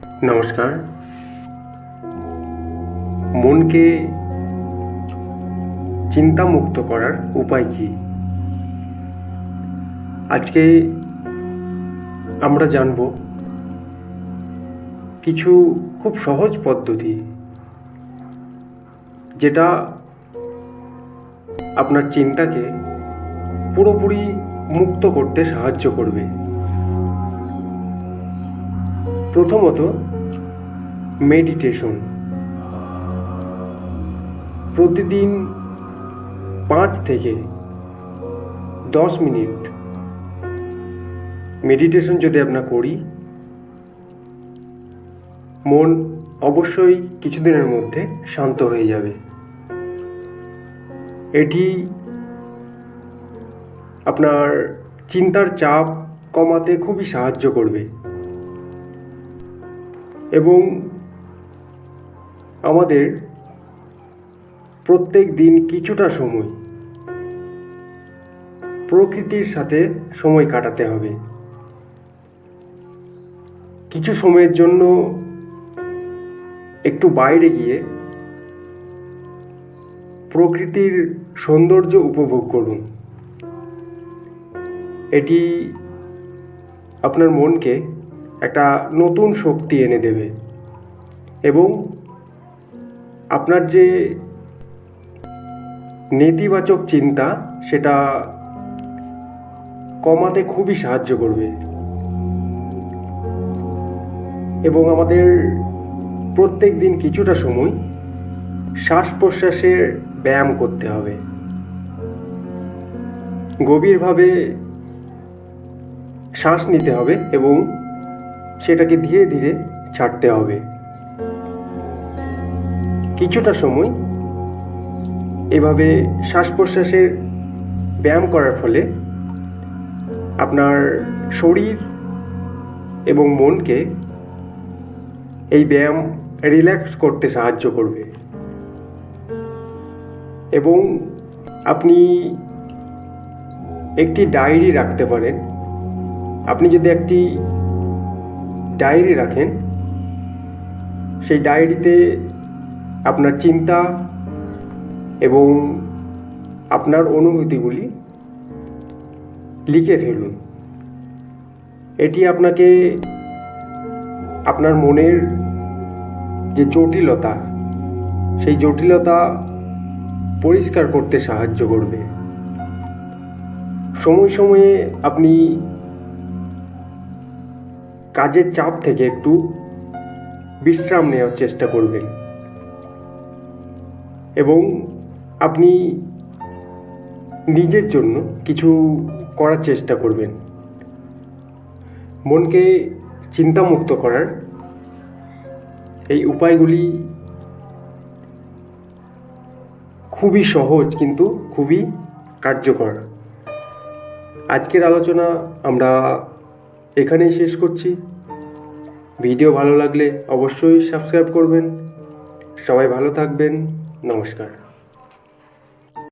নমস্কার। মনকে চিন্তামুক্ত করার উপায় কি? আজকে আমরা জানব কিছু খুব সহজ পদ্ধতি, যেটা আপনার চিন্তাকে পুরোপুরি মুক্ত করতে সাহায্য করবে। প্রথমত, মেডিটেশন। প্রতিদিন 5 থেকে 10 মিনিট মেডিটেশন যদি আমরা করি, মন অবশ্যই কিছুদিনের মধ্যে শান্ত হয়ে যাবে। এটি আপনার চিন্তার চাপ কমাতে খুবই সাহায্য করবে এবং আমাদের প্রত্যেক দিন কিছুটা সময় প্রকৃতির সাথে সময় কাটাতে হবে। কিছু সময়ের জন্য একটু বাইরে গিয়ে প্রকৃতির সৌন্দর্য উপভোগ করুন। এটি আপনার মনকে একটা নতুন শক্তি এনে দেবে এবং আপনার যে নেতিবাচক চিন্তা সেটা কমাতে খুবই সাহায্য করবে এবং আমাদের প্রত্যেক দিন কিছুটা সময় শ্বাস প্রশ্বাসের ব্যায়াম করতে হবে। গভীরভাবে শ্বাস নিতে হবে এবং সেটাকে ধীরে ধীরে ছাড়তে হবে। কিছুটা সময় এভাবে শ্বাস প্রশ্বাসের ব্যায়াম করার ফলে আপনার শরীর এবং মনকে এই ব্যায়াম রিল্যাক্স করতে সাহায্য করবে এবং আপনি একটি ডায়েরি রাখতে পারেন। আপনি যদি একটি ডায়েরি রাখেন, সেই ডায়েরিতে আপনার চিন্তা এবং আপনার অনুভূতিগুলি লিখে ফেলুন। এটি আপনাকে আপনার মনের যে জটিলতা, সেই জটিলতা পরিষ্কার করতে সাহায্য করবে। সময়ে সময়ে আপনি কাজের চাপ থেকে একটু বিশ্রাম নেওয়ার চেষ্টা করবেন এবং আপনি নিজের জন্য কিছু করার চেষ্টা করবেন। মনকে চিন্তামুক্ত করার এই উপায়গুলি খুবই সহজ কিন্তু খুবই কার্যকর। আজকের আলোচনা আমরা এখানেই শেষ করছি। ভিডিও ভালো লাগলে অবশ্যই সাবস্ক্রাইব করবেন। সবাই ভালো থাকবেন। নমস্কার।